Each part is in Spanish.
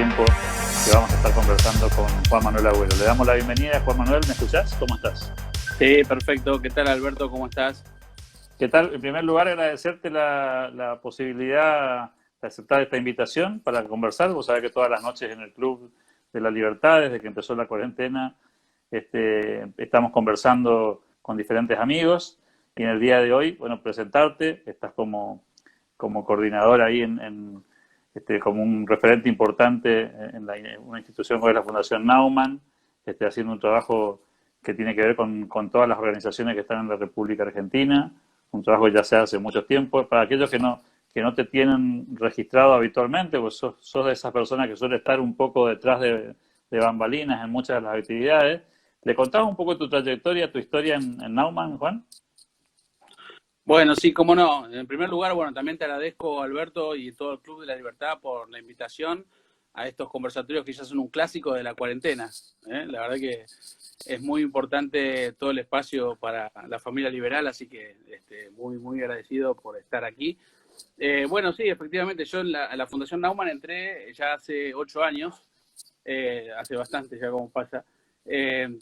tiempo que vamos a estar conversando con Juan Manuel Agüero. Le damos la bienvenida. Juan Manuel, ¿me escuchás? ¿Cómo estás? Sí, perfecto. ¿Qué tal, Alberto? ¿Cómo estás? ¿Qué tal? En primer lugar, agradecerte la posibilidad de aceptar esta invitación para conversar. Vos sabés que todas las noches en el Club de la Libertad, desde que empezó la cuarentena, estamos conversando con diferentes amigos y en el día de hoy, bueno, presentarte. Estás como coordinador ahí como un referente importante en una institución como es la Fundación Naumann, haciendo un trabajo que tiene que ver con todas las organizaciones que están en la República Argentina, un trabajo que ya se hace mucho tiempo. Para aquellos que no te tienen registrado habitualmente, pues sos de esas personas que suele estar un poco detrás de bambalinas en muchas de las actividades. ¿Le contás un poco tu trayectoria, tu historia en Naumann, Juan? Bueno, sí, cómo no. En primer lugar, bueno, también te agradezco, Alberto, y todo el Club de la Libertad por la invitación a estos conversatorios que ya son un clásico de la cuarentena. La verdad que es muy importante todo el espacio para la familia liberal, así que muy, muy agradecido por estar aquí. Bueno, sí, efectivamente, yo a la Fundación Naumann entré ya hace 8 años, hace bastante ya como pasa.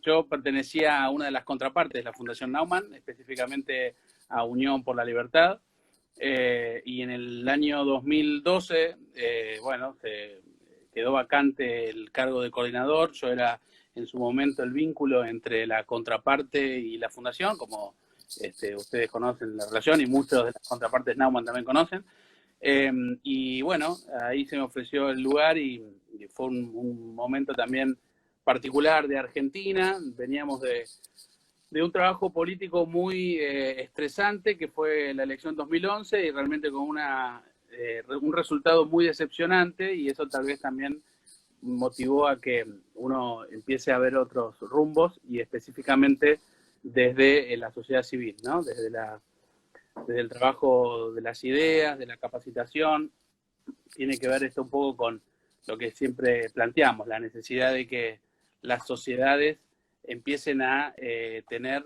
Yo pertenecía a una de las contrapartes de la Fundación Naumann, específicamente a Unión por la Libertad, y en el año 2012, bueno, se quedó vacante el cargo de coordinador. Yo era en su momento el vínculo entre la contraparte y la fundación, como ustedes conocen la relación y muchos de las contrapartes Naumann también conocen. Y bueno, ahí se me ofreció el lugar y fue un momento también particular de Argentina. Veníamos de un trabajo político muy estresante, que fue la elección 2011, y realmente con un resultado muy decepcionante, y eso tal vez también motivó a que uno empiece a ver otros rumbos, y específicamente desde la sociedad civil, ¿no? Desde el trabajo de las ideas, de la capacitación. Tiene que ver esto un poco con lo que siempre planteamos, la necesidad de que las sociedades empiecen a tener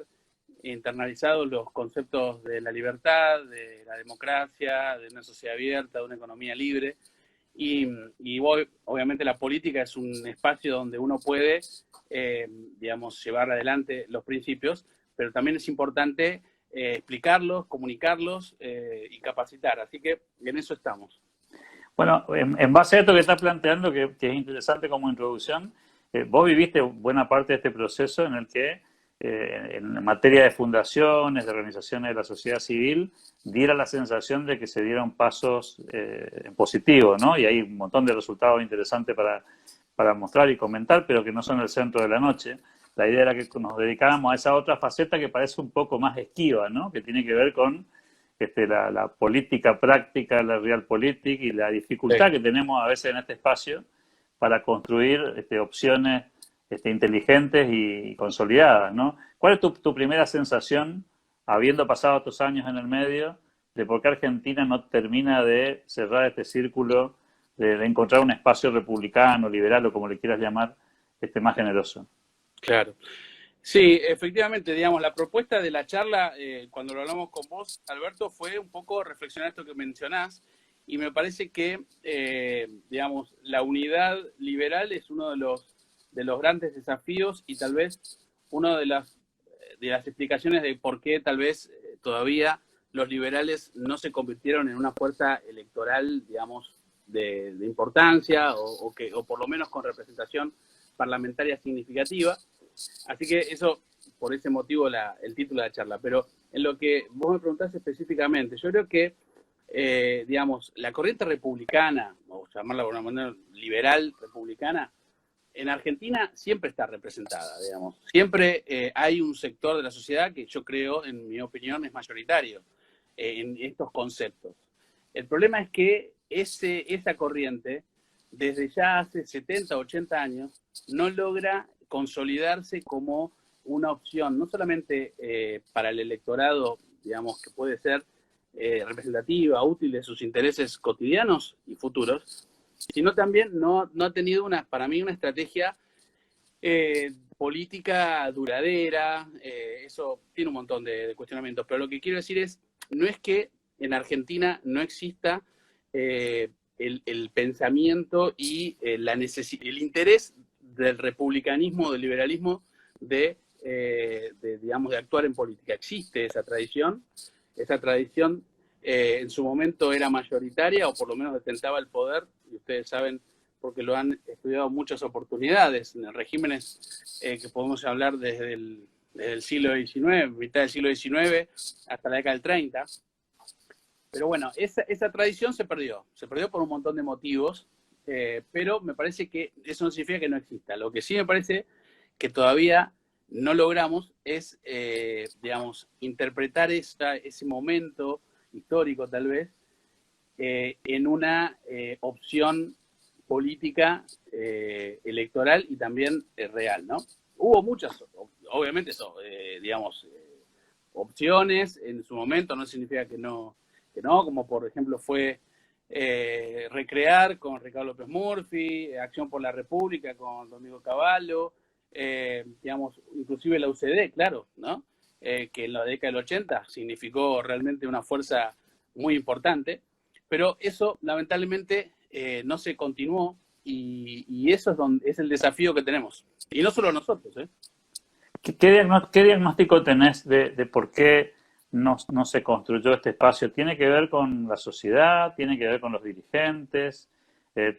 internalizados los conceptos de la libertad, de la democracia, de una sociedad abierta, de una economía libre. Y obviamente la política es un espacio donde uno puede, digamos, llevar adelante los principios, pero también es importante explicarlos, comunicarlos y capacitar. Así que en eso estamos. Bueno, en base a esto que estás planteando, que es interesante como introducción, vos viviste buena parte de este proceso en el que, en materia de fundaciones, de organizaciones de la sociedad civil, diera la sensación de que se dieron pasos positivos, ¿no? Y hay un montón de resultados interesantes para mostrar y comentar, pero que no son el centro de la noche. La idea era que nos dedicáramos a esa otra faceta que parece un poco más esquiva, ¿no? Que tiene que ver con la política práctica, la realpolitik y la dificultad que tenemos a veces en este espacio para construir opciones inteligentes y consolidadas, ¿no? ¿Cuál es tu primera sensación, habiendo pasado estos años en el medio, de por qué Argentina no termina de cerrar este círculo, de encontrar un espacio republicano, liberal o como le quieras llamar, más generoso? Claro. Sí, efectivamente, digamos, la propuesta de la charla, cuando lo hablamos con vos, Alberto, fue un poco reflexionar esto que mencionás, y me parece que, digamos, la unidad liberal es uno de los grandes desafíos, y tal vez una de las explicaciones de por qué tal vez todavía los liberales no se convirtieron en una fuerza electoral, digamos, de importancia, o por lo menos con representación parlamentaria significativa. Así que eso, por ese motivo, el título de la charla. Pero en lo que vos me preguntás específicamente, yo creo que, digamos, la corriente republicana, o llamarla de una manera liberal republicana, en Argentina siempre está representada, digamos. Siempre hay un sector de la sociedad que yo creo, en mi opinión, es mayoritario en estos conceptos. El problema es que esa corriente, desde ya hace 70, 80 años, no logra consolidarse como una opción, no solamente para el electorado, digamos, que puede ser representativa, útil de sus intereses cotidianos y futuros, sino también no ha tenido para mí una estrategia política duradera. Eso tiene un montón de cuestionamientos, pero lo que quiero decir no es que en Argentina no exista el pensamiento y el interés del republicanismo, del liberalismo, digamos, de actuar en política. Existe esa tradición. Esa tradición en su momento era mayoritaria, o por lo menos detentaba el poder, y ustedes saben, porque lo han estudiado muchas oportunidades, en regímenes que podemos hablar desde el siglo XIX, mitad del siglo XIX, hasta la década del 30. Pero bueno, esa tradición se perdió por un montón de motivos, pero me parece que eso no significa que no exista. Lo que sí me parece que todavía no logramos es, digamos, interpretar ese momento histórico, tal vez, en una opción política, electoral y también real, ¿no? Hubo muchas, obviamente, digamos, opciones en su momento, no significa que no, como por ejemplo fue Recrear con Ricardo López Murphy, Acción por la República con Domingo Cavallo, digamos, inclusive la UCD, claro, ¿no? Que en la década del 80 significó realmente una fuerza muy importante, pero eso lamentablemente no se continuó, y eso es el desafío que tenemos. Y no solo nosotros, ¿eh? ¿Qué diagnóstico tenés de por qué no se construyó este espacio? ¿Tiene que ver con la sociedad? ¿Tiene que ver con los dirigentes?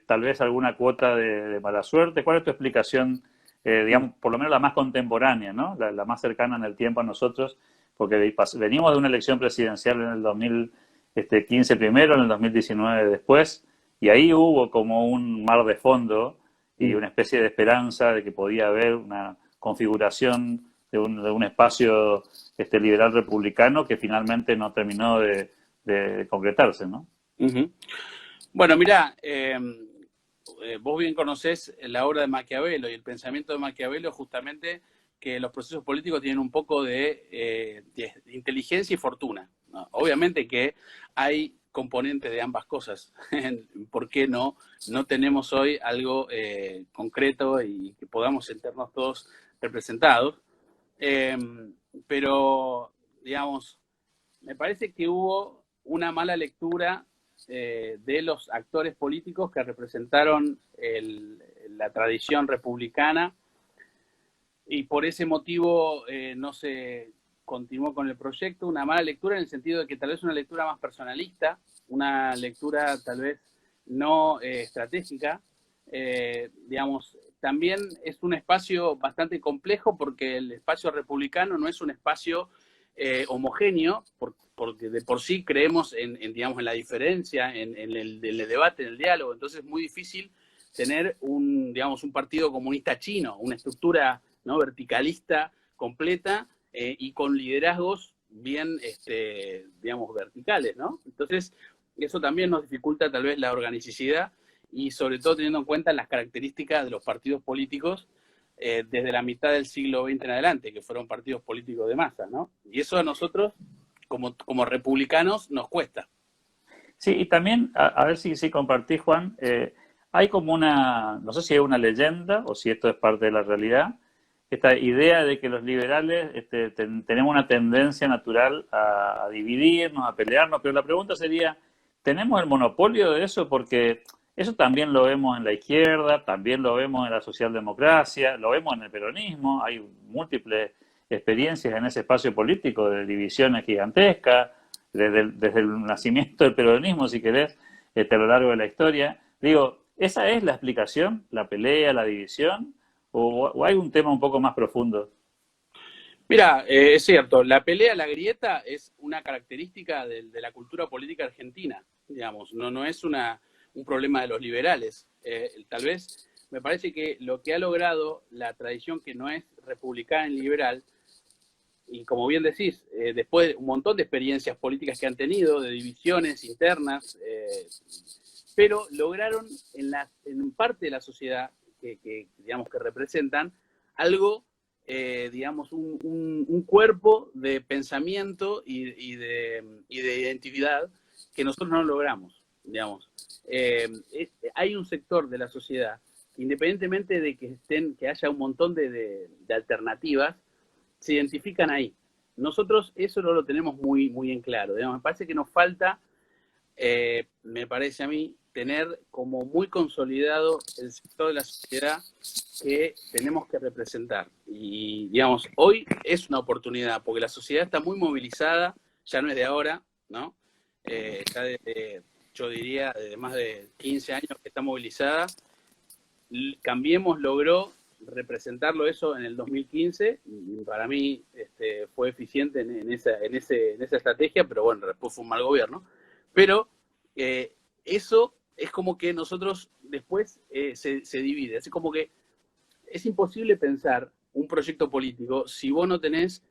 ¿Tal vez alguna cuota de mala suerte? ¿Cuál es tu explicación, digamos, por lo menos la más contemporánea, ¿no? La más cercana en el tiempo a nosotros? Porque venimos de una elección presidencial en el 2015 primero, en el 2019 después, y ahí hubo como un mar de fondo y una especie de esperanza de que podía haber una configuración de un espacio liberal republicano que finalmente no terminó de concretarse, ¿no? Uh-huh. Bueno, mirá, vos bien conocés la obra de Maquiavelo y el pensamiento de Maquiavelo, justamente que los procesos políticos tienen un poco de inteligencia y fortuna, ¿no? Obviamente que hay componentes de ambas cosas. ¿Por qué no tenemos hoy algo concreto y que podamos sentirnos todos representados? Pero, digamos, me parece que hubo una mala lectura de los actores políticos que representaron la tradición republicana, y por ese motivo no se continuó con el proyecto. Una mala lectura en el sentido de que tal vez una lectura más personalista, una lectura tal vez no estratégica. Digamos, también es un espacio bastante complejo, porque el espacio republicano no es un espacio homogéneo, porque de por sí creemos digamos, en la diferencia, en el debate, en el diálogo. Entonces es muy difícil tener digamos, un partido comunista chino, una estructura, ¿no?, verticalista completa, y con liderazgos bien, digamos, verticales, ¿no? Entonces eso también nos dificulta tal vez la organicidad, y sobre todo teniendo en cuenta las características de los partidos políticos desde la mitad del siglo XX en adelante, que fueron partidos políticos de masa, ¿no? Y eso a nosotros, como republicanos, nos cuesta. Sí, y también, a ver si compartís, Juan, hay como no sé si es una leyenda o si esto es parte de la realidad, esta idea de que los liberales tenemos una tendencia natural a dividirnos, a pelearnos, pero la pregunta sería, ¿tenemos el monopolio de eso? Porque eso también lo vemos en la izquierda, también lo vemos en la socialdemocracia, lo vemos en el peronismo, hay múltiples experiencias en ese espacio político de divisiones gigantescas, desde el nacimiento del peronismo, si querés, a lo largo de la historia. Digo, ¿esa es la explicación, la pelea, la división? ¿O hay un tema un poco más profundo? Mira, es cierto, la pelea, la grieta es una característica de la cultura política argentina, digamos, no es un problema de los liberales. Tal vez me parece que lo que ha logrado la tradición que no es republicana y liberal, y como bien decís, después de un montón de experiencias políticas que han tenido, de divisiones internas, pero lograron en parte de la sociedad digamos, que representan algo, digamos, un cuerpo de pensamiento y de identidad que nosotros no logramos, digamos. Hay un sector de la sociedad que, independientemente de que haya un montón de alternativas, se identifican ahí. Nosotros eso no lo tenemos muy, muy en claro, digamos. Me parece que nos falta me parece a mí, tener como muy consolidado el sector de la sociedad que tenemos que representar. Y, digamos, hoy es una oportunidad, porque la sociedad está muy movilizada, ya no es de ahora, ¿no? Ya desde, yo diría, desde más de 15 años que está movilizada. Cambiemos logró representarlo eso en el 2015 y para mí fue eficiente en esa estrategia, pero bueno, después fue un mal gobierno. Pero eso es como que nosotros después se divide. Es como que es imposible pensar un proyecto político si vos no tenés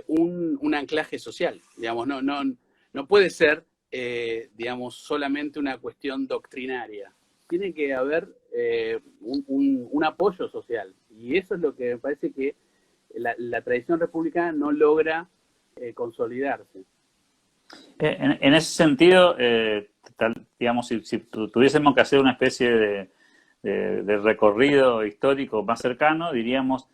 un anclaje social. Digamos, no puede ser, digamos, solamente una cuestión doctrinaria. Tiene que haber un apoyo social. Y eso es lo que me parece que la tradición republicana no logra consolidarse. En ese sentido, digamos, si tuviésemos que hacer una especie de recorrido histórico más cercano, diríamos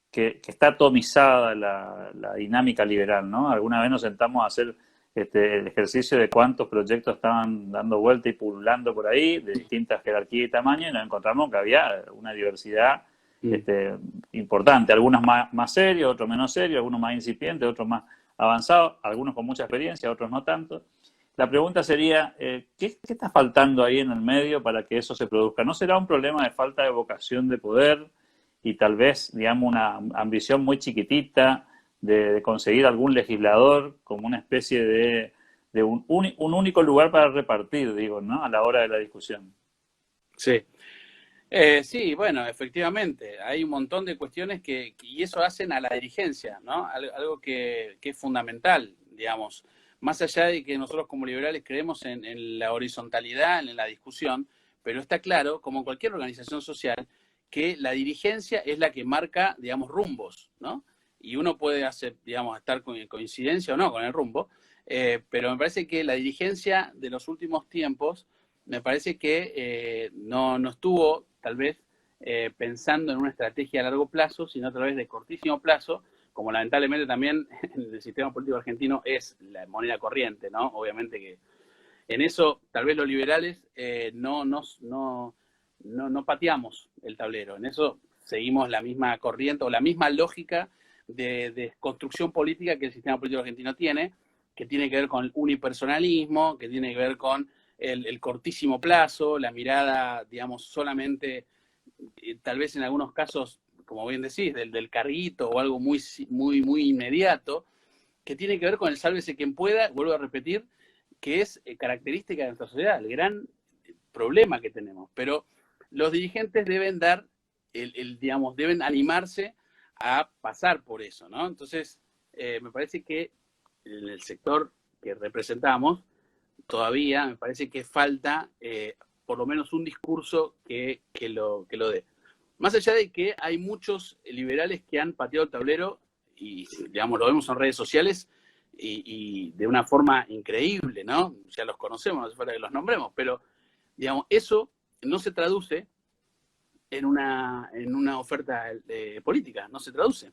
que está atomizada la dinámica liberal, ¿no? Alguna vez nos sentamos a hacer el ejercicio de cuántos proyectos estaban dando vuelta y pululando por ahí, de distintas jerarquías y tamaños, y nos encontramos que había una diversidad importante, algunos más serios, otros menos serios, algunos más incipientes, otros más avanzados, algunos con mucha experiencia, otros no tanto. La pregunta sería, ¿qué está faltando ahí en el medio para que eso se produzca? ¿No será un problema de falta de vocación de poder y tal vez, digamos, una ambición muy chiquitita de conseguir algún legislador como una especie de un único lugar para repartir, digo, ¿no? A la hora de la discusión. Sí. Sí, bueno, efectivamente, hay un montón de cuestiones y eso hacen a la dirigencia, ¿no? Algo que es fundamental, digamos. Más allá de que nosotros como liberales creemos en la horizontalidad, en la discusión, pero está claro, como en cualquier organización social, que la dirigencia es la que marca, digamos, rumbos, ¿no? Y uno puede hacer, digamos, estar con coincidencia o no con el rumbo, pero me parece que la dirigencia de los últimos tiempos me parece que no estuvo tal vez pensando en una estrategia a largo plazo, sino a través de cortísimo plazo, como lamentablemente también en el sistema político argentino es la moneda corriente, ¿no? Obviamente que en eso tal vez los liberales no pateamos el tablero, en eso seguimos la misma corriente o la misma lógica de construcción política que el sistema político argentino tiene, que tiene que ver con el unipersonalismo, que tiene que ver con el cortísimo plazo, la mirada, digamos, solamente, tal vez en algunos casos, como bien decís, del carguito o algo muy inmediato, que tiene que ver con el sálvese quien pueda, vuelvo a repetir, que es característica de nuestra sociedad, el gran problema que tenemos. Pero los dirigentes deben dar, digamos, deben animarse a pasar por eso, ¿no? Entonces, me parece que en el sector que representamos, todavía me parece que falta por lo menos un discurso que lo dé. Más allá de que hay muchos liberales que han pateado el tablero y, digamos, lo vemos en redes sociales y de una forma increíble, ¿no? Ya los conocemos, no hace falta que los nombremos, pero, digamos, eso no se traduce en una oferta política, no se traduce.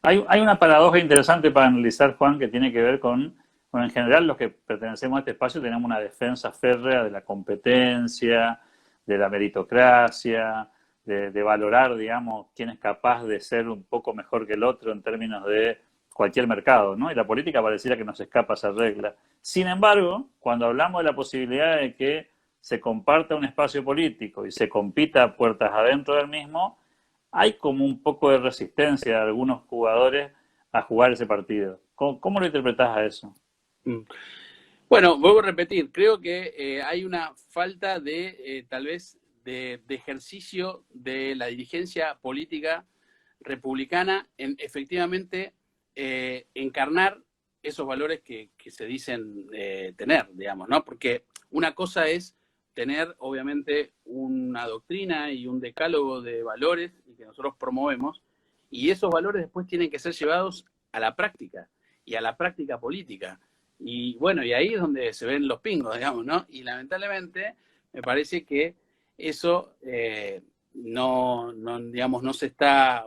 Hay una paradoja interesante para analizar, Juan, que tiene que ver con en general los que pertenecemos a este espacio tenemos una defensa férrea de la competencia, de la meritocracia, de valorar, digamos, quién es capaz de ser un poco mejor que el otro en términos de cualquier mercado, ¿no? Y la política pareciera que nos escapa esa regla. Sin embargo, cuando hablamos de la posibilidad de que se comparta un espacio político y se compita a puertas adentro del mismo, hay como un poco de resistencia de algunos jugadores a jugar ese partido. ¿Cómo lo interpretás a eso? Bueno, vuelvo a repetir, creo que hay una falta de, tal vez, de ejercicio de la dirigencia política republicana en efectivamente encarnar esos valores que se dicen tener, digamos, ¿no? Porque una cosa es tener, obviamente, una doctrina y un decálogo de valores y que nosotros promovemos, y esos valores después tienen que ser llevados a la práctica y a la práctica política. Y bueno, y ahí es donde se ven los pingos, digamos, ¿no? Y lamentablemente me parece que eso digamos, no se está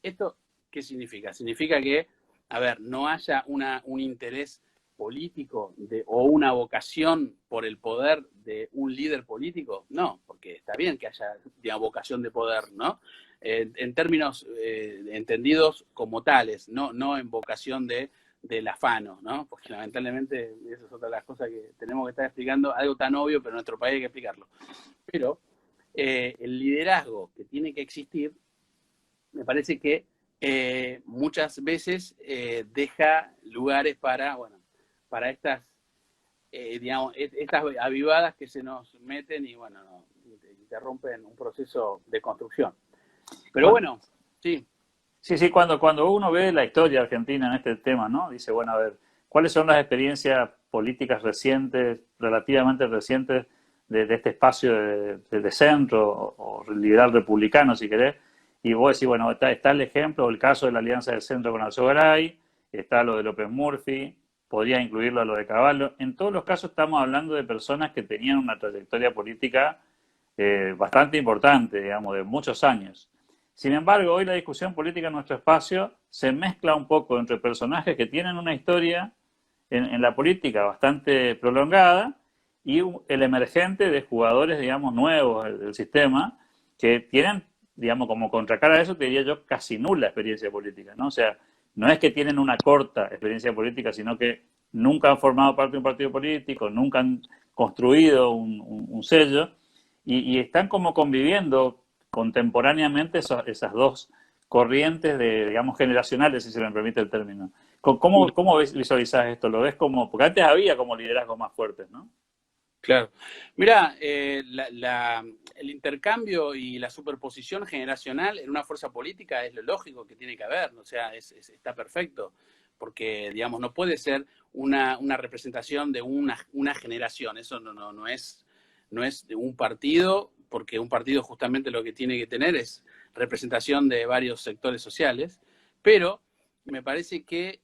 ¿Esto qué significa? Significa que, a ver, no haya un interés político o una vocación por el poder de un líder político? No, porque está bien que haya, digamos, vocación de poder, ¿no? En términos entendidos como tales, no en vocación del afano, ¿no? Porque lamentablemente esa es otra de las cosas que tenemos que estar explicando, algo tan obvio, pero en nuestro país hay que explicarlo. Pero el liderazgo que tiene que existir, me parece que muchas veces deja lugares para estas, digamos, estas avivadas que se nos meten y, bueno, interrumpen un proceso de construcción. Pero bueno, sí. Sí, cuando uno ve la historia argentina en este tema, ¿no? Dice, bueno, a ver, ¿cuáles son las experiencias políticas recientes, relativamente recientes, de este espacio de centro o liberal republicano, si querés? Y vos decís, bueno, está el ejemplo, el caso de la alianza del centro con Alzogaray, está lo de López Murphy, podría incluirlo a lo de Cavallo. En todos los casos estamos hablando de personas que tenían una trayectoria política bastante importante, digamos, de muchos años. Sin embargo, hoy la discusión política en nuestro espacio se mezcla un poco entre personajes que tienen una historia en la política bastante prolongada y el emergente de jugadores, digamos, nuevos del sistema que tienen, digamos, como contracara a eso, te diría yo, casi nula experiencia política, ¿no? O sea, no es que tienen una corta experiencia política, sino que nunca han formado parte de un partido político, nunca han construido un sello y están como conviviendo contemporáneamente esas dos corrientes digamos, generacionales, si se me permite el término. ¿Cómo visualizás esto? ¿Lo ves como...? Porque antes había como liderazgos más fuertes, ¿no? Claro. Mira, el intercambio y la superposición generacional en una fuerza política es lo lógico que tiene que haber, o sea, está perfecto, porque, digamos, no puede ser una representación de una generación, eso no es de un partido, porque un partido justamente lo que tiene que tener es representación de varios sectores sociales, pero me parece que,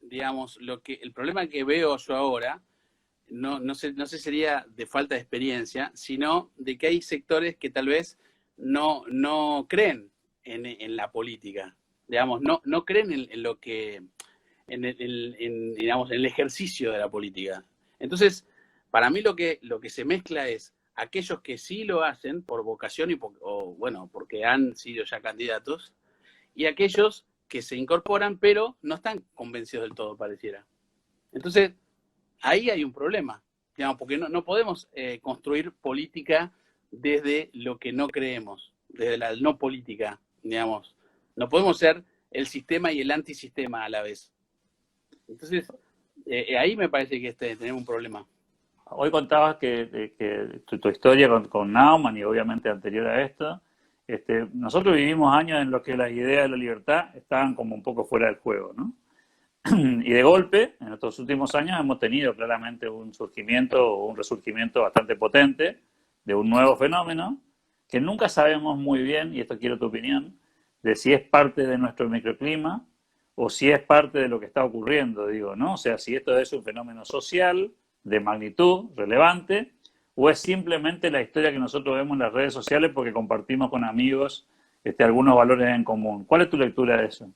digamos, el problema que veo yo ahora, no sé sería de falta de experiencia, sino de que hay sectores que tal vez no creen en la política, digamos, no creen en lo que, digamos, en el ejercicio de la política. Entonces, para mí lo que se mezcla es aquellos que sí lo hacen por vocación bueno, porque han sido ya candidatos, y aquellos que se incorporan, pero no están convencidos del todo, pareciera. Entonces, ahí hay un problema, digamos, porque no podemos construir política desde lo que no creemos, desde la no política, digamos. No podemos ser el sistema y el antisistema a la vez. Entonces, ahí me parece que tenemos un problema. Hoy contabas que tu historia con Naumann y obviamente anterior a esto, nosotros vivimos años en los que las ideas de la libertad estaban como un poco fuera del juego, ¿no? Y de golpe, en estos últimos años hemos tenido claramente un surgimiento o un resurgimiento bastante potente de un nuevo fenómeno que nunca sabemos muy bien, y esto quiero tu opinión, de si es parte de nuestro microclima o si es parte de lo que está ocurriendo, digo, ¿no? O sea, si esto es un fenómeno social de magnitud relevante o es simplemente la historia que nosotros vemos en las redes sociales porque compartimos con amigos algunos valores en común. ¿Cuál es tu lectura de eso?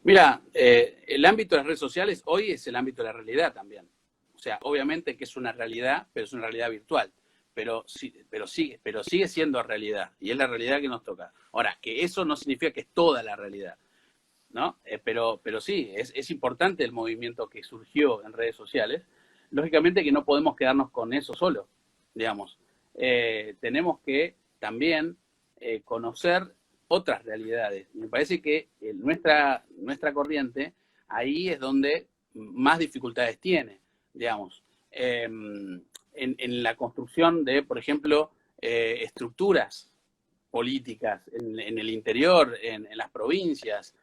Mira, el ámbito de las redes sociales hoy es el ámbito de la realidad también. O sea, obviamente que es una realidad, pero es una realidad virtual. Pero sigue siendo realidad. Y es la realidad que nos toca. Ahora, que eso no significa que es toda la realidad, ¿no? Pero sí, es importante el movimiento que surgió en redes sociales. Lógicamente que no podemos quedarnos con eso solo, digamos. Tenemos que también conocer otras realidades. Me parece que nuestra corriente ahí es donde más dificultades tiene, digamos, en la construcción de, por ejemplo, estructuras políticas en el interior, en las provincias.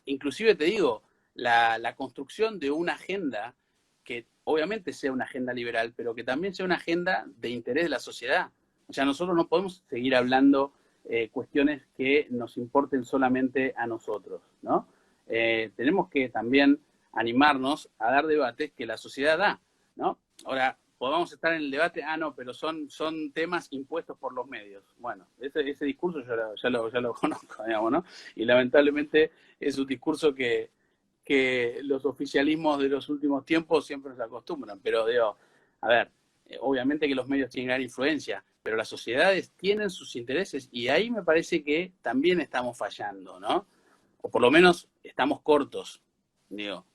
Inclusive te digo, la construcción de una agenda que obviamente sea una agenda liberal, pero que también sea una agenda de interés de la sociedad. O sea, nosotros no podemos seguir hablando cuestiones que nos importen solamente a nosotros, ¿no? Tenemos que también animarnos a dar debates que la sociedad da, ¿no? Ahora, podamos estar en el debate, no, pero son temas impuestos por los medios. Bueno, ese discurso ya lo conozco, digamos, ¿no? Y lamentablemente es un discurso que que los oficialismos de los últimos tiempos siempre nos acostumbran, pero digo, a ver, obviamente que los medios tienen gran influencia, pero las sociedades tienen sus intereses y ahí me parece que también estamos fallando, ¿no? O por lo menos estamos cortos, digo.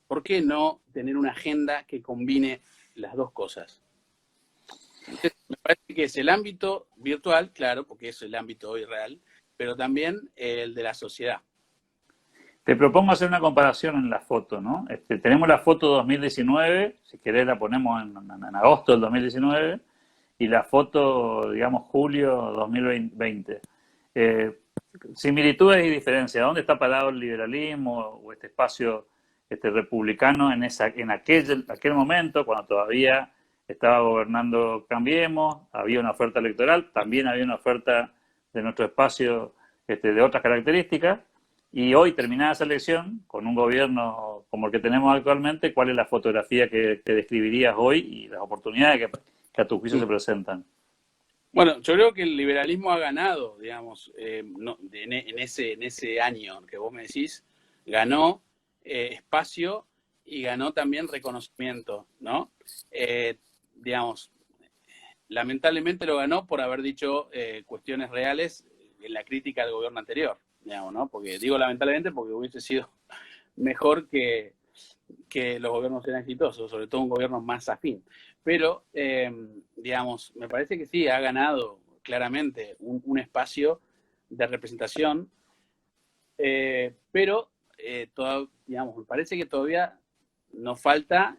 ¿Por qué no tener una agenda que combine las dos cosas? Entonces, me parece que es el ámbito virtual, claro, porque es el ámbito hoy real, pero también el de la sociedad. Te propongo hacer una comparación en la foto, ¿no? Tenemos la foto 2019, si querés la ponemos en agosto del 2019, y la foto, digamos, julio 2020. Similitudes y diferencias. ¿Dónde está parado el liberalismo o este espacio republicano en aquel momento, cuando todavía estaba gobernando Cambiemos, había una oferta electoral, también había una oferta de nuestro espacio de otras características? Y hoy, terminada esa elección, con un gobierno como el que tenemos actualmente, ¿cuál es la fotografía que te describirías hoy y las oportunidades que a tu juicio se presentan? Bueno, yo creo que el liberalismo ha ganado, digamos, en ese año que vos me decís, ganó espacio y ganó también reconocimiento, ¿no? Digamos, lamentablemente lo ganó por haber dicho cuestiones reales en la crítica al gobierno anterior, digamos, ¿no? Porque digo lamentablemente porque hubiese sido mejor que los gobiernos sean exitosos, sobre todo un gobierno más afín. Pero, digamos, me parece que sí, ha ganado claramente un espacio de representación, pero, digamos, me parece que todavía nos falta,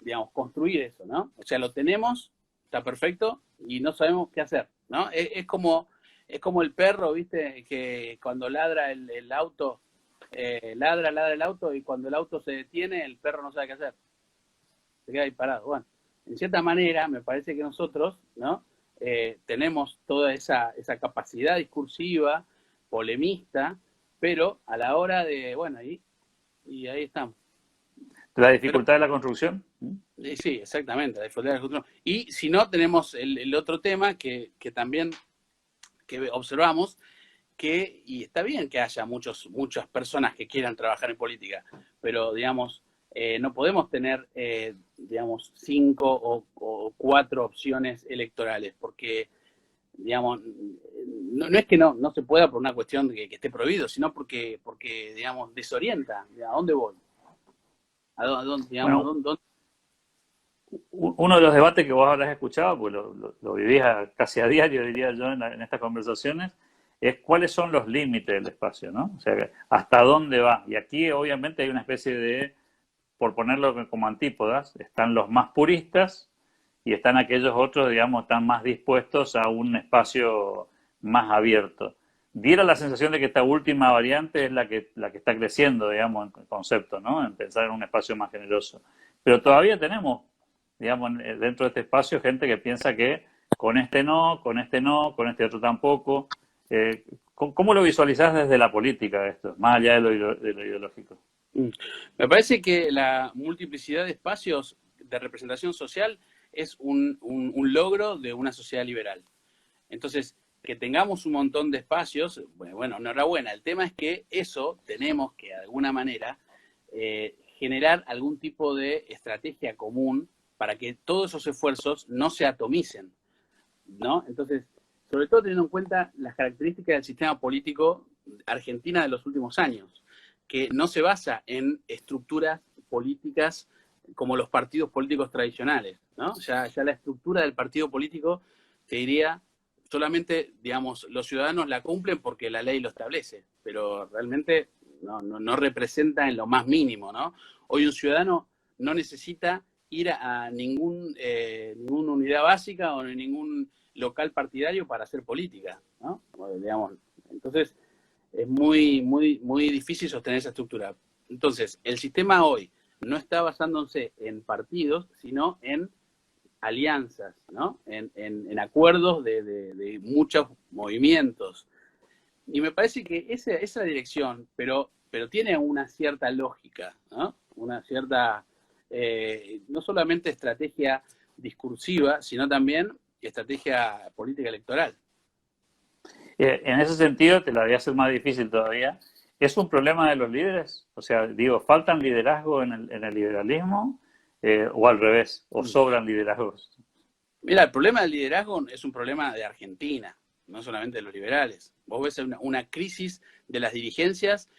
digamos, construir eso, ¿no? O sea, lo tenemos, está perfecto, y no sabemos qué hacer, ¿no? Es como el perro, ¿viste? Que cuando ladra el auto, ladra el auto, y cuando el auto se detiene, el perro no sabe qué hacer. Se queda ahí parado. Bueno, en cierta manera, me parece que nosotros, ¿no? Tenemos toda esa capacidad discursiva, polemista, pero a la hora de, bueno, y ahí estamos. ¿La dificultad de la construcción? Sí, exactamente, la dificultad de la construcción. Y si no, tenemos el otro tema que también que observamos, y está bien que haya muchas personas que quieran trabajar en política, pero, digamos, no podemos tener, digamos, 5 o 4 opciones electorales, porque, digamos, no es que no se pueda por una cuestión de que esté prohibido, sino porque digamos, desorienta. ¿A dónde voy? ¿A dónde, digamos, Bueno, dónde? uno de los debates que vos habrás escuchado, pues lo vivís casi a diario, diría yo, en estas conversaciones, es cuáles son los límites del espacio, ¿no? O sea, hasta dónde va. Y aquí obviamente hay una especie de, por ponerlo como antípodas, están los más puristas y están aquellos otros, digamos, están más dispuestos a un espacio más abierto. Diera la sensación de que esta última variante es la que está creciendo, digamos, en concepto, ¿no? En pensar en un espacio más generoso. Pero todavía tenemos, digamos, dentro de este espacio gente que piensa que con este no, con este no, con este otro tampoco. ¿Cómo lo visualizás desde la política esto, más allá de lo ideológico? Me parece que la multiplicidad de espacios de representación social es un logro de una sociedad liberal. Entonces, que tengamos un montón de espacios, bueno, enhorabuena. El tema es que eso tenemos que, de alguna manera, generar algún tipo de estrategia común para que todos esos esfuerzos no se atomicen, ¿no? Entonces, sobre todo teniendo en cuenta las características del sistema político argentina de los últimos años, que no se basa en estructuras políticas como los partidos políticos tradicionales, ¿no? Ya la estructura del partido político, te diría, solamente, digamos, los ciudadanos la cumplen porque la ley lo establece, pero realmente no representa en lo más mínimo, ¿no? Hoy un ciudadano no necesita ir a ninguna unidad básica o en ningún local partidario para hacer política, ¿no? Digamos, entonces es muy difícil sostener esa estructura. Entonces, el sistema hoy no está basándose en partidos, sino en alianzas, ¿no? En acuerdos de muchos movimientos. Y me parece que esa es la dirección, pero tiene una cierta lógica, ¿no? Una cierta, no solamente estrategia discursiva, sino también estrategia política electoral. En ese sentido, te la voy a hacer más difícil todavía. ¿Es un problema de los líderes? O sea, digo, ¿faltan liderazgo en el liberalismo? ¿O al revés? ¿O sobran liderazgos? Mira, el problema del liderazgo es un problema de Argentina, no solamente de los liberales. Vos ves una crisis de las dirigencias,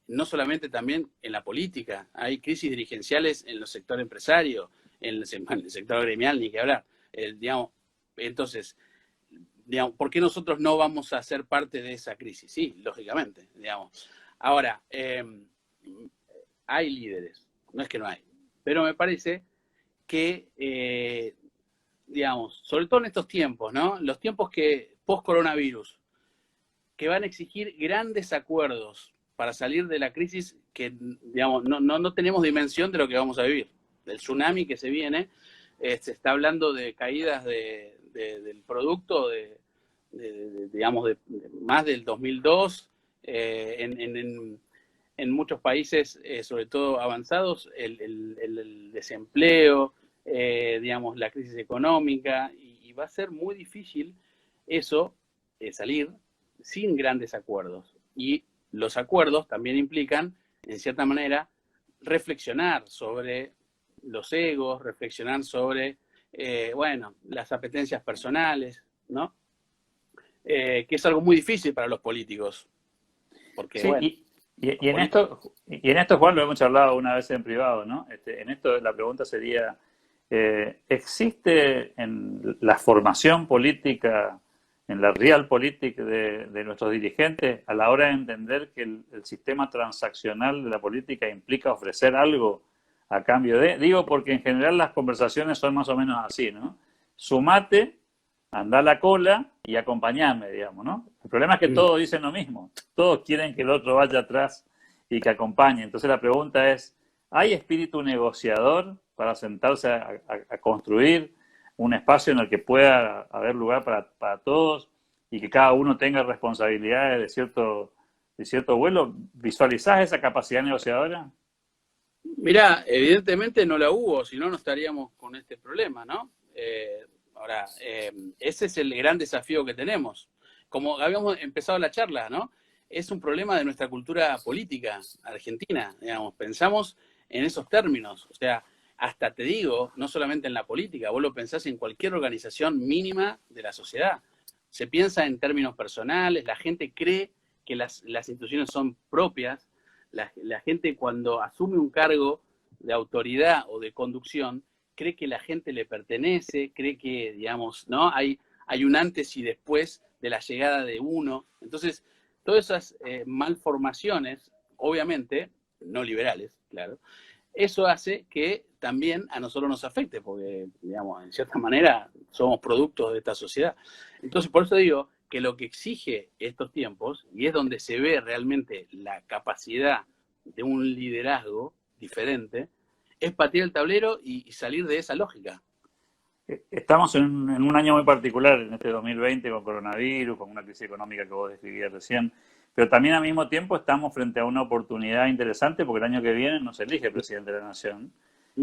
no solamente también en la política. Hay crisis dirigenciales en los sectores empresarios, en el sector gremial, ni que hablar. Digamos, entonces, digamos, ¿por qué nosotros no vamos a ser parte de esa crisis? Sí, lógicamente, digamos. Ahora, hay líderes, no es que no hay, pero me parece que, digamos, sobre todo en estos tiempos, ¿no? Los tiempos que post-coronavirus, que van a exigir grandes acuerdos para salir de la crisis que, digamos, no tenemos dimensión de lo que vamos a vivir. Del tsunami que se viene, se está hablando de caídas del producto, digamos, de más del 2002, en muchos países, sobre todo avanzados, el desempleo, digamos, la crisis económica, y va a ser muy difícil eso, salir sin grandes acuerdos. Y los acuerdos también implican, en cierta manera, reflexionar sobre los egos, reflexionar sobre, bueno, las apetencias personales, ¿no? Que es algo muy difícil para los políticos, porque, Sí, bueno, los políticos... y en esto, Juan, lo hemos charlado una vez en privado, ¿no? En esto la pregunta sería, ¿existe en la formación política, en la realpolitik de nuestros dirigentes, a la hora de entender que el sistema transaccional de la política implica ofrecer algo a cambio de? Digo, porque en general las conversaciones son más o menos así, ¿no? Sumate, anda a la cola y acompañame, digamos, ¿no? El problema es que todos dicen lo mismo, todos quieren que el otro vaya atrás y que acompañe. Entonces la pregunta es, ¿hay espíritu negociador para sentarse a construir un espacio en el que pueda haber lugar para todos y que cada uno tenga responsabilidades de cierto vuelo? ¿Visualizás esa capacidad negociadora? Mirá, evidentemente no la hubo, si no, no estaríamos con este problema, ¿no? Ahora, ese es el gran desafío que tenemos. Como habíamos empezado la charla, ¿no? Es un problema de nuestra cultura política argentina, digamos. Pensamos en esos términos. O sea, hasta te digo, no solamente en la política, vos lo pensás en cualquier organización mínima de la sociedad. Se piensa en términos personales, la gente cree que las instituciones son propias. La gente cuando asume un cargo de autoridad o de conducción, cree que la gente le pertenece, cree que, digamos, ¿no? Hay un antes y después de la llegada de uno. Entonces, todas esas malformaciones, obviamente, no liberales, claro, eso hace que también a nosotros nos afecte, porque, digamos, en cierta manera somos productos de esta sociedad. Entonces, por eso digo que lo que exige estos tiempos, y es donde se ve realmente la capacidad de un liderazgo diferente, es patear el tablero y salir de esa lógica. Estamos en un año muy particular, en este 2020, con coronavirus, con una crisis económica que vos describías recién, pero también al mismo tiempo estamos frente a una oportunidad interesante porque el año que viene no se elige presidente de la nación,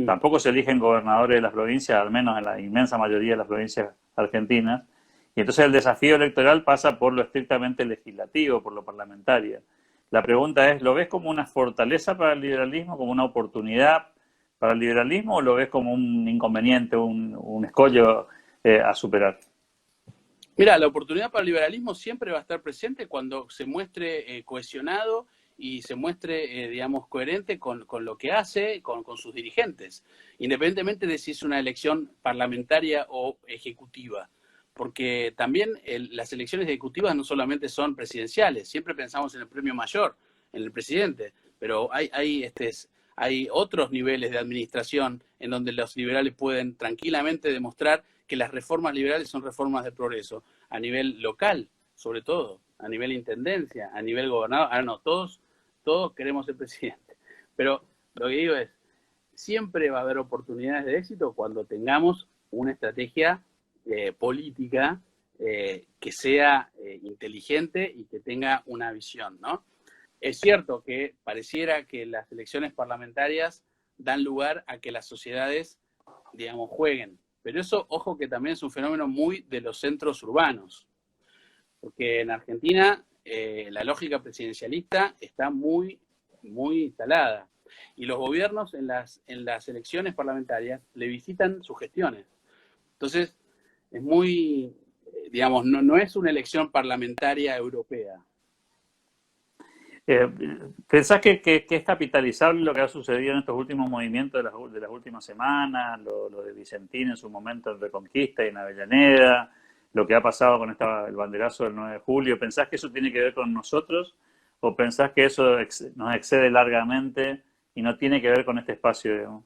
tampoco se eligen gobernadores de las provincias, al menos en la inmensa mayoría de las provincias argentinas, y entonces el desafío electoral pasa por lo estrictamente legislativo, por lo parlamentario. La pregunta es, ¿lo ves como una fortaleza para el liberalismo, como una oportunidad para el liberalismo, o lo ves como un inconveniente, un escollo a superar? Mira, la oportunidad para el liberalismo siempre va a estar presente cuando se muestre cohesionado y se muestre, digamos, coherente con lo que hace, con sus dirigentes, independientemente de si es una elección parlamentaria o ejecutiva. Porque también las elecciones ejecutivas no solamente son presidenciales, siempre pensamos en el premio mayor, en el presidente, pero hay otros niveles de administración en donde los liberales pueden tranquilamente demostrar que las reformas liberales son reformas de progreso, a nivel local, sobre todo, a nivel intendencia, a nivel gobernador. Ahora no, todos queremos ser presidente. Pero lo que digo es, siempre va a haber oportunidades de éxito cuando tengamos una estrategia política que sea inteligente y que tenga una visión, ¿no? Es cierto que pareciera que las elecciones parlamentarias dan lugar a que las sociedades, digamos, jueguen. Pero eso, ojo, que también es un fenómeno muy de los centros urbanos. Porque en Argentina la lógica presidencialista está muy, muy instalada. Y los gobiernos en las elecciones parlamentarias le visitan sus gestiones. Entonces, es muy, digamos, no es una elección parlamentaria europea. ¿Pensás que es capitalizable lo que ha sucedido en estos últimos movimientos de las últimas semanas, lo de Vicentín en su momento en Reconquista y en Avellaneda, lo que ha pasado con el banderazo del 9 de julio? ¿Pensás que eso tiene que ver con nosotros o pensás que eso nos excede largamente y no tiene que ver con este espacio, digamos?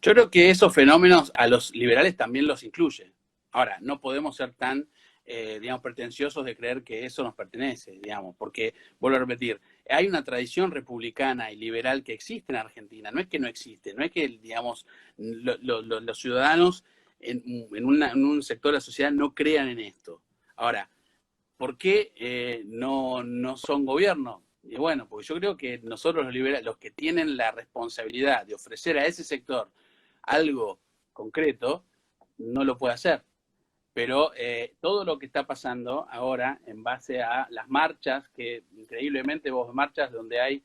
Yo creo que esos fenómenos a los liberales también los incluye. Ahora, no podemos ser tan, digamos, pretenciosos de creer que eso nos pertenece, digamos, porque, vuelvo a repetir, hay una tradición republicana y liberal que existe en Argentina. No es que no existe, no es que, digamos, los ciudadanos en un sector de la sociedad no crean en esto. Ahora, ¿por qué no son gobierno? Y bueno, porque yo creo que nosotros los liberales, los que tienen la responsabilidad de ofrecer a ese sector algo concreto, no lo puede hacer. Pero todo lo que está pasando ahora en base a las marchas, que increíblemente vos marchas donde hay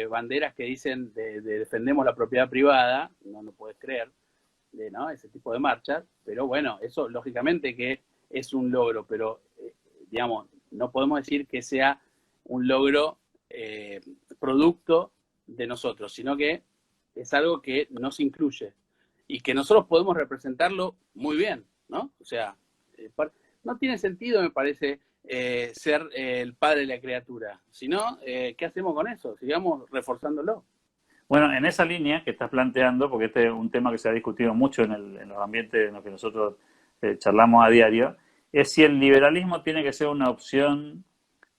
banderas que dicen de defendemos la propiedad privada, no lo puedes creer, ¿no? Ese tipo de marchas, pero bueno, eso lógicamente que es un logro, pero digamos, no podemos decir que sea un logro producto de nosotros, sino que es algo que nos incluye y que nosotros podemos representarlo muy bien, ¿no? O sea, no tiene sentido, me parece, ser el padre de la criatura, sino, ¿qué hacemos con eso? Sigamos reforzándolo. Bueno, en esa línea que estás planteando, porque este es un tema que se ha discutido mucho en los ambientes en los que nosotros charlamos a diario, es si el liberalismo tiene que ser una opción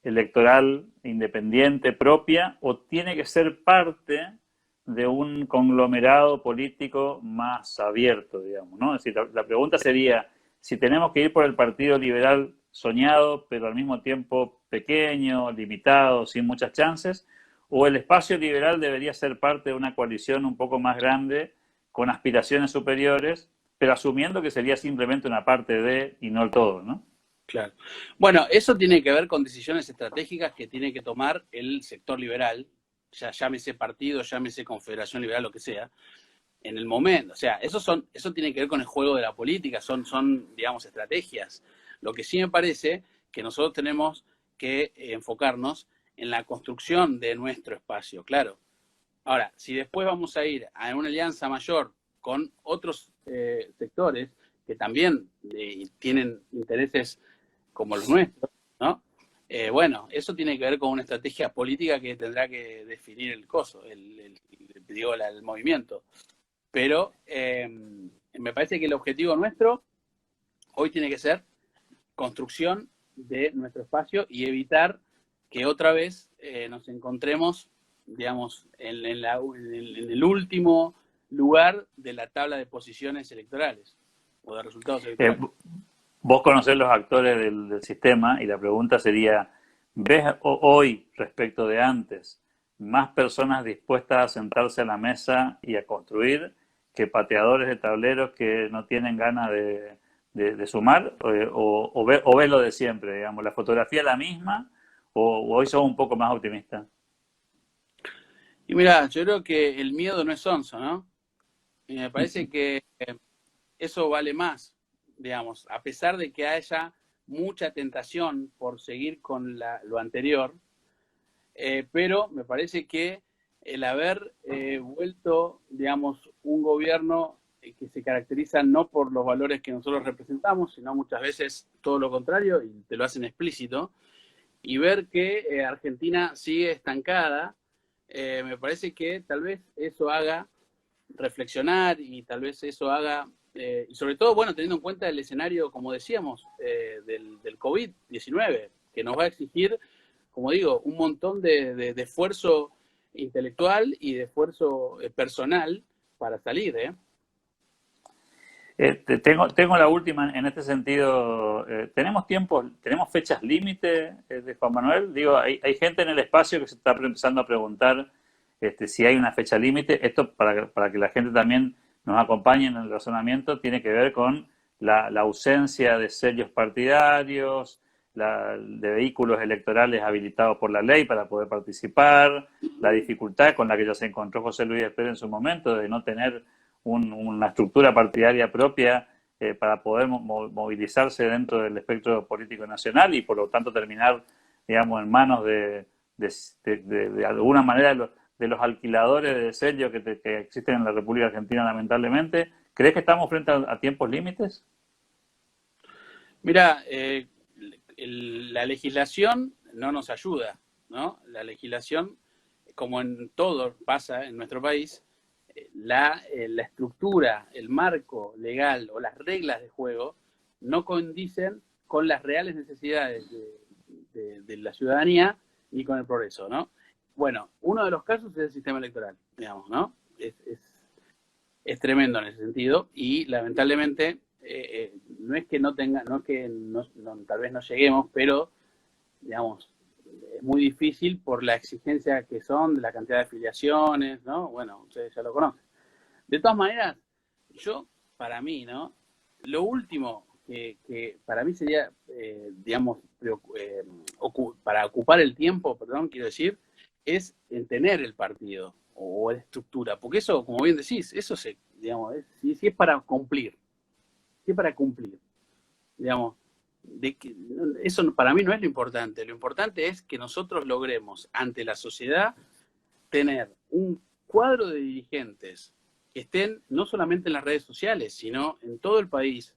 electoral independiente, propia, o tiene que ser parte de un conglomerado político más abierto, digamos, ¿no? Es decir, la pregunta sería, si tenemos que ir por el partido liberal soñado, pero al mismo tiempo pequeño, limitado, sin muchas chances, o el espacio liberal debería ser parte de una coalición un poco más grande, con aspiraciones superiores, pero asumiendo que sería simplemente una parte de y no el todo, ¿no? Claro. Bueno, eso tiene que ver con decisiones estratégicas que tiene que tomar el sector liberal, ya llámese partido, llámese confederación liberal, lo que sea, en el momento. O sea, eso tiene que ver con el juego de la política, son, digamos, estrategias. Lo que sí me parece que nosotros tenemos que enfocarnos en la construcción de nuestro espacio, claro. Ahora, si después vamos a ir a una alianza mayor con otros sectores que también tienen intereses como los nuestros, ¿no? Bueno, eso tiene que ver con una estrategia política que tendrá que definir el coso, el movimiento. Pero me parece que el objetivo nuestro hoy tiene que ser construcción de nuestro espacio y evitar que otra vez nos encontremos, digamos, en el último lugar de la tabla de posiciones electorales o de resultados electorales. Vos conocés los actores del sistema y la pregunta sería, ¿ves hoy respecto de antes más personas dispuestas a sentarse a la mesa y a construir que pateadores de tableros que no tienen ganas de sumar? ¿O ves lo de siempre, digamos, la fotografía es la misma o hoy sos un poco más optimista? Y mira, yo creo que el miedo no es sonso, ¿no? Y me parece que eso vale más, digamos, a pesar de que haya mucha tentación por seguir con lo anterior, pero me parece que el haber vuelto, digamos, un gobierno que se caracteriza no por los valores que nosotros representamos, sino muchas veces todo lo contrario, y te lo hacen explícito, y ver que Argentina sigue estancada, me parece que tal vez eso haga reflexionar y tal vez eso haga, y sobre todo, bueno, teniendo en cuenta el escenario, como decíamos, del COVID-19, que nos va a exigir, como digo, un montón de esfuerzo intelectual y de esfuerzo personal para salir, ¿eh? Tengo la última en este sentido. ¿Tenemos tiempo, tenemos fechas límite de Juan Manuel? Digo, hay gente en el espacio que se está empezando a preguntar si hay una fecha límite. Esto para que la gente también nos acompañe en el razonamiento tiene que ver con la ausencia de sellos partidarios, de vehículos electorales habilitados por la ley para poder participar, la dificultad con la que ya se encontró José Luis Espert en su momento de no tener una estructura partidaria propia para poder movilizarse dentro del espectro político nacional y por lo tanto terminar, digamos, en manos de alguna manera de los alquiladores de sellos que existen en la República Argentina, lamentablemente. ¿Crees que estamos frente a tiempos límites? Mira, la legislación no nos ayuda, ¿no? La legislación, como en todo pasa en nuestro país, la estructura, el marco legal o las reglas de juego no condicen con las reales necesidades de la ciudadanía ni con el progreso, ¿no? Bueno, uno de los casos es el sistema electoral, digamos, ¿no? Es tremendo en ese sentido y lamentablemente no es que no tenga, no es que tal vez no lleguemos, pero digamos, es muy difícil por la exigencia que son de la cantidad de afiliaciones, ¿no? Bueno, ustedes ya lo conocen. De todas maneras, para mí, ¿no? Lo último que para mí sería, digamos, para ocupar el tiempo, perdón, quiero decir, es en tener el partido o la estructura, porque eso, como bien decís, eso digamos, si es para cumplir, si es para cumplir, digamos, eso para mí no es lo importante es que nosotros logremos ante la sociedad tener un cuadro de dirigentes que estén no solamente en las redes sociales, sino en todo el país,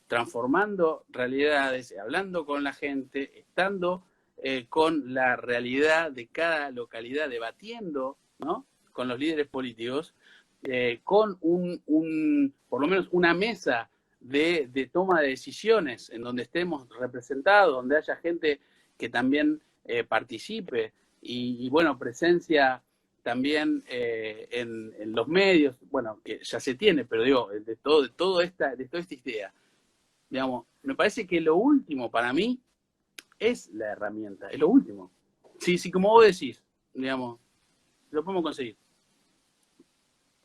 transformando realidades, hablando con la gente, estando con la realidad de cada localidad, debatiendo, ¿no?, con los líderes políticos, con por lo menos una mesa de toma de decisiones en donde estemos representados, donde haya gente que también participe y bueno, presencia también en los medios, bueno, que ya se tiene, pero digo, de toda esta idea, digamos, me parece que lo último para mí es la herramienta, es lo último. Sí, como vos decís, digamos, lo podemos conseguir.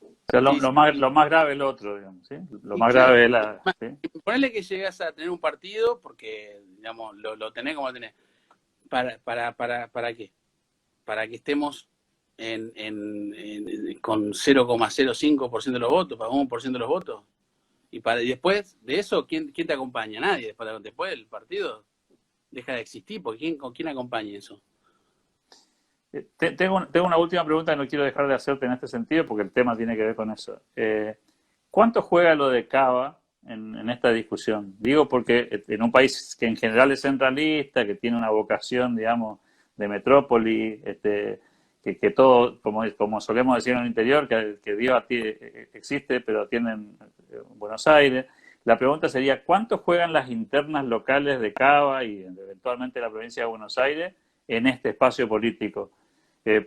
O sea, lo más grave es lo otro, digamos, ¿sí? Lo más grave es ¿sí? Ponele que llegas a tener un partido, porque, digamos, lo tenés como lo tenés. ¿Para qué? Para que estemos con 0,05% de los votos, para 1% de los votos. Y después de eso, ¿quién te acompaña? Nadie. Después del partido deja de existir, porque ¿con quién acompaña eso? Tengo una última pregunta que no quiero dejar de hacerte en este sentido, porque el tema tiene que ver con eso. ¿Cuánto juega lo de Cava en esta discusión? Digo porque en un país que en general es centralista, que tiene una vocación, digamos, de metrópoli, que todo, como solemos decir en el interior, que Dios existe, pero tiene en Buenos Aires. La pregunta sería, ¿cuánto juegan las internas locales de Cava y eventualmente la provincia de Buenos Aires en este espacio político?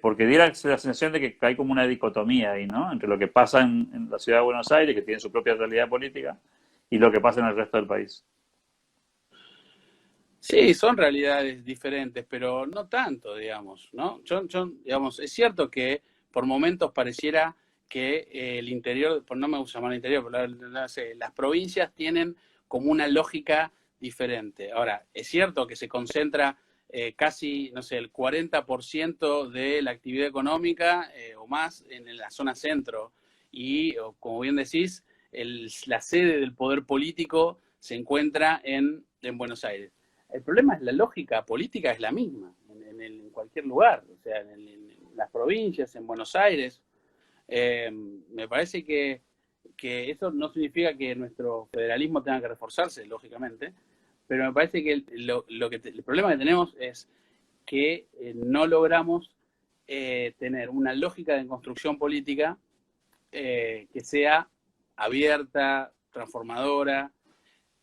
Porque diera la sensación de que hay como una dicotomía ahí, ¿no? Entre lo que pasa en la ciudad de Buenos Aires, que tiene su propia realidad política, y lo que pasa en el resto del país. Sí, son realidades diferentes, pero no tanto, digamos, ¿no? Digamos, es cierto que por momentos pareciera que el interior, no me gusta llamar el interior, pero no sé, las provincias tienen como una lógica diferente. Ahora, es cierto que se concentra casi, no sé, el 40% de la actividad económica o más en la zona centro. Y, como bien decís, la sede del poder político se encuentra en Buenos Aires. El problema es la lógica política es la misma en cualquier lugar, o sea, en las provincias, en Buenos Aires. Me parece que eso no significa que nuestro federalismo tenga que reforzarse, lógicamente, pero me parece que el problema que tenemos es que no logramos tener una lógica de construcción política que sea abierta, transformadora,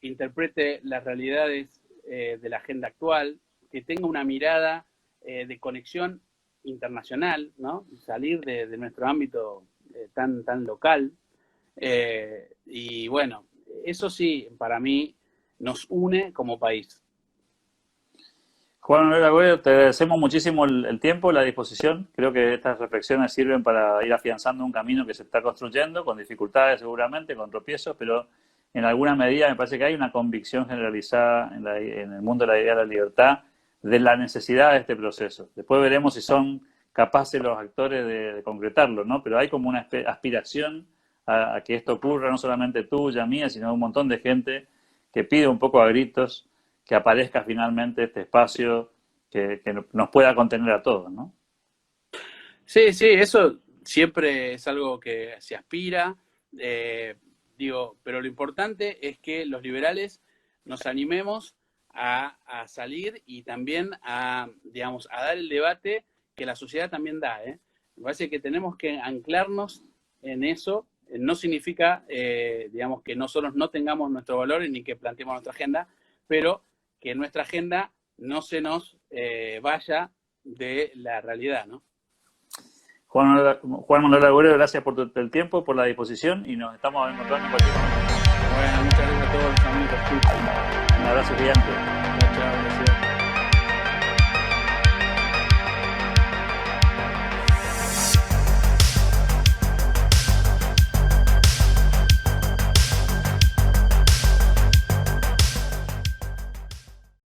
que interprete las realidades de la agenda actual, que tenga una mirada de conexión internacional, ¿no? Salir de nuestro ámbito tan local. Y bueno, eso sí, para mí, nos une como país. Juan Manuel Agüero, te agradecemos muchísimo el tiempo, la disposición. Creo que estas reflexiones sirven para ir afianzando un camino que se está construyendo, con dificultades seguramente, con tropiezos, pero en alguna medida me parece que hay una convicción generalizada en el mundo de la idea de la libertad de la necesidad de este proceso. Después veremos si son capaces los actores de concretarlo, ¿no? Pero hay como una aspiración a que esto ocurra, no solamente tuya, mía, sino de un montón de gente que pide un poco a gritos que aparezca finalmente este espacio que nos pueda contener a todos, ¿no? Sí, eso siempre es algo que se aspira, pero lo importante es que los liberales nos animemos a salir y también a dar el debate que la sociedad también da, ¿eh? Me parece que tenemos que anclarnos en eso. No significa, que nosotros no tengamos nuestros valores ni que planteemos nuestra agenda, pero que nuestra agenda no se nos vaya de la realidad, ¿no? Juan Manuel Agüero, gracias por el tiempo, por la disposición y nos estamos encontrando en cualquier momento. Bueno, muchas gracias a todos los amigos. Un abrazo gigante.